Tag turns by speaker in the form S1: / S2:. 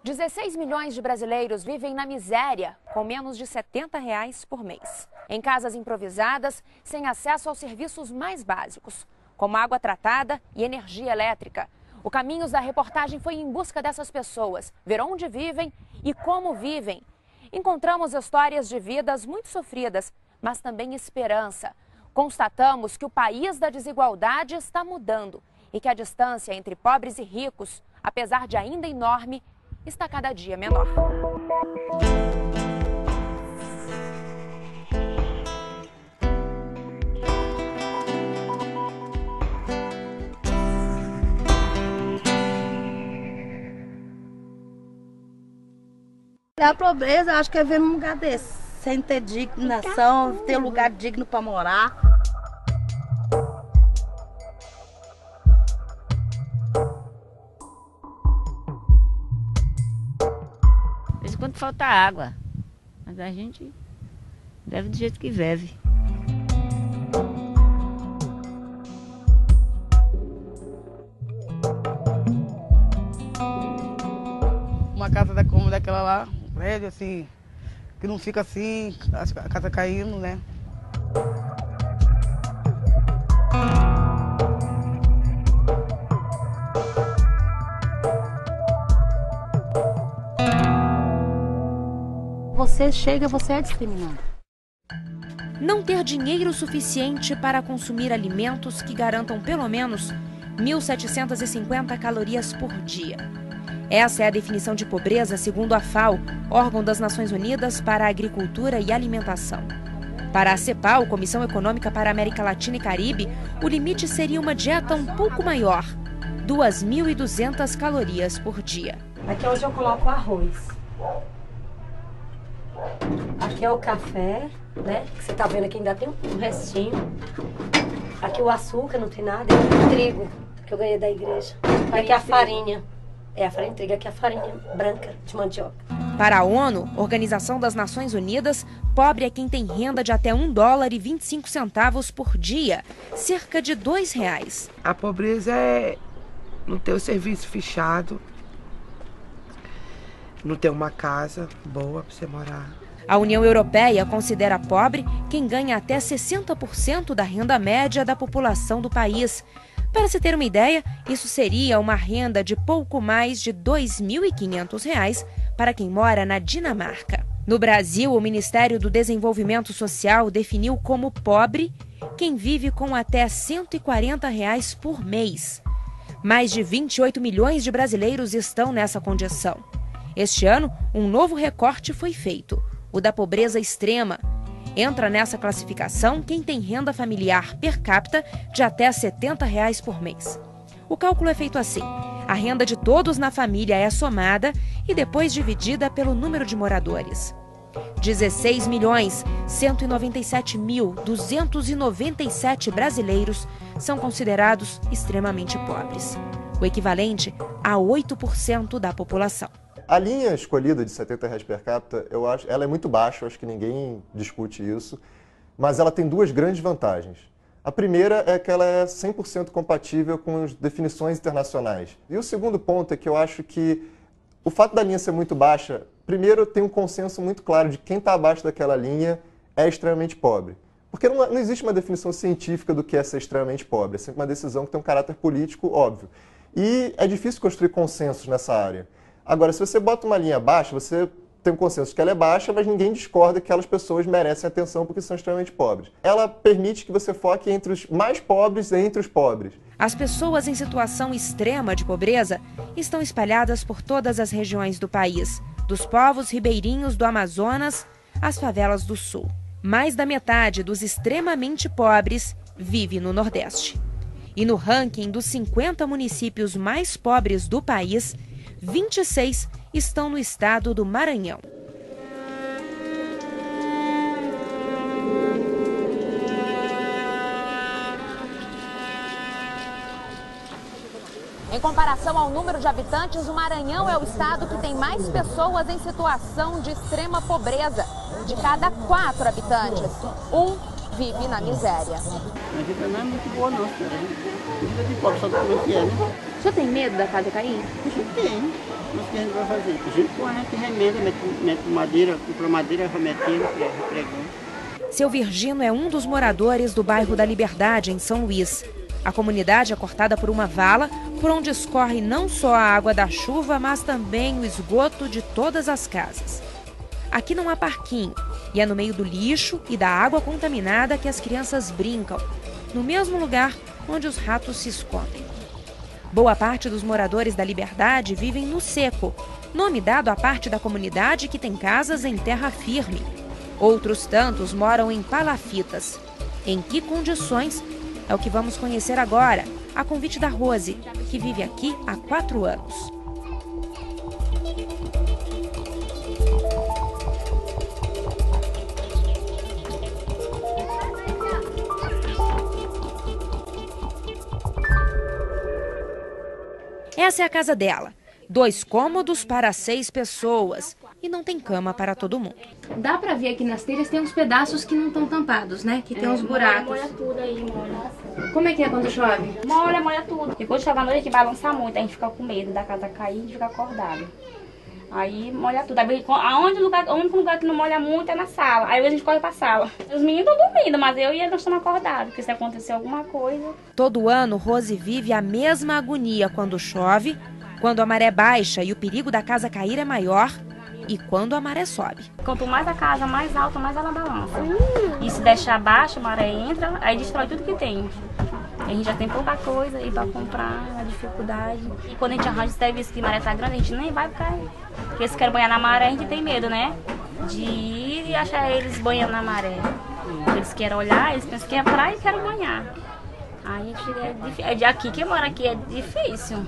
S1: 16 milhões de brasileiros vivem na miséria, com menos de R$ 70 por mês. Em casas improvisadas, sem acesso aos serviços mais básicos, como água tratada e energia elétrica. O Caminhos da reportagem foi em busca dessas pessoas, ver onde vivem e como vivem. Encontramos histórias de vidas muito sofridas, mas também esperança. Constatamos que o país da desigualdade está mudando e que a distância entre pobres e ricos, apesar de ainda enorme, está cada dia menor.
S2: A pobreza, acho que é ver num lugar desse, sem ter dignação, ter um lugar digno para morar.
S3: De vez em quando falta água, mas a gente vive do jeito que vive.
S4: Uma casa como daquela lá, um prédio assim, que não fica assim, a casa caindo, né?
S2: Você chega, você é discriminado.
S1: Não ter dinheiro suficiente para consumir alimentos que garantam pelo menos 1.750 calorias por dia. Essa é a definição de pobreza segundo a FAO, órgão das Nações Unidas para a Agricultura e Alimentação. Para a CEPAL, Comissão Econômica para a América Latina e Caribe, o limite seria uma dieta um pouco maior, 2.200 calorias por dia.
S5: Aqui é onde eu coloco o arroz. Aqui é o café, né? Que você tá vendo aqui, ainda tem um restinho. Aqui o açúcar, não tem nada. E aqui o trigo, que eu ganhei da igreja. E aqui a farinha. É a farinha de trigo, aqui a farinha branca de mandioca.
S1: Para a ONU, Organização das Nações Unidas, pobre é quem tem renda de até $1,25 por dia, cerca de R$2.
S6: A pobreza é não ter o serviço fechado, não ter uma casa boa para você morar.
S1: A União Europeia considera pobre quem ganha até 60% da renda média da população do país. Para se ter uma ideia, isso seria uma renda de pouco mais de R$ 2.500 para quem mora na Dinamarca. No Brasil, o Ministério do Desenvolvimento Social definiu como pobre quem vive com até R$ 140 por mês. Mais de 28 milhões de brasileiros estão nessa condição. Este ano, um novo recorte foi feito, o da pobreza extrema. Entra nessa classificação quem tem renda familiar per capita de até R$ 70 por mês. O cálculo é feito assim: a renda de todos na família é somada e depois dividida pelo número de moradores. 16.197.297 brasileiros são considerados extremamente pobres, o equivalente a 8% da população.
S7: A linha escolhida de R$ 70 per capita, eu acho, ela é muito baixa, eu acho que ninguém discute isso, mas ela tem duas grandes vantagens. A primeira é que ela é 100% compatível com as definições internacionais. E o segundo ponto é que eu acho que o fato da linha ser muito baixa, primeiro tem um consenso muito claro de quem está abaixo daquela linha é extremamente pobre. Porque não existe uma definição científica do que é ser extremamente pobre, é sempre uma decisão que tem um caráter político óbvio. E é difícil construir consensos nessa área. Agora, se você bota uma linha baixa, você tem um consenso de que ela é baixa, mas ninguém discorda que aquelas pessoas merecem atenção porque são extremamente pobres. Ela permite que você foque entre os mais pobres e entre os pobres.
S1: As pessoas em situação extrema de pobreza estão espalhadas por todas as regiões do país, dos povos ribeirinhos do Amazonas às favelas do Sul. Mais da metade dos extremamente pobres vive no Nordeste. E no ranking dos 50 municípios mais pobres do país, 26 estão no estado do Maranhão. Em comparação ao número de habitantes, o Maranhão é o estado que tem mais pessoas em situação de extrema pobreza. De cada 4 habitantes, 1 vive na miséria.
S4: A vida não é muito boa não, senhora. A vida de pobre, só como é que é, né?
S1: O senhor tem medo da casa cair?
S4: Tem.
S8: Mas o que a gente vai fazer? A gente põe, remenda, mete madeira, compra madeira, vai metendo, pregando.
S1: Seu Virgino é um dos moradores do bairro da Liberdade, em São Luís. A comunidade é cortada por uma vala, por onde escorre não só a água da chuva, mas também o esgoto de todas as casas. Aqui não há parquinho, e é no meio do lixo e da água contaminada que as crianças brincam, no mesmo lugar onde os ratos se escondem. Boa parte dos moradores da Liberdade vivem no seco, nome dado à parte da comunidade que tem casas em terra firme. Outros tantos moram em palafitas. Em que condições? É o que vamos conhecer agora, a convite da Rose, que vive aqui há 4 anos. Essa é a casa dela. 2 cômodos para 6 pessoas. E não tem cama para todo mundo. Dá pra ver aqui nas telhas, tem uns pedaços que não estão tampados, né? Que tem uns buracos.
S9: Molha tudo aí, molha.
S1: Como é que é quando chove?
S9: Molha tudo. E quando chove à noite, que balança muito, a gente fica com medo da casa cair, a gente fica acordado. Aí molha tudo. Aí, o único lugar que não molha muito é na sala. Aí a gente corre pra sala. Os meninos estão dormindo, mas eu e eles estamos acordados, porque se acontecer alguma coisa...
S1: Todo ano, Rose vive a mesma agonia quando chove, quando a maré baixa e o perigo da casa cair é maior, e quando a maré sobe.
S9: Quanto mais a casa mais alta, mais ela balança. E se deixar baixa, a maré entra, aí destrói tudo que tem. A gente já tem pouca coisa e para comprar, a dificuldade. E quando a gente arranja o serviço que a maré tá grande, a gente nem vai cair. Porque se quer banhar na maré, a gente tem medo, né? De ir e achar eles banhando na maré. Eles querem olhar, eles pensam que é praia e querem banhar. Aí a gente é de aqui, quem mora aqui é difícil.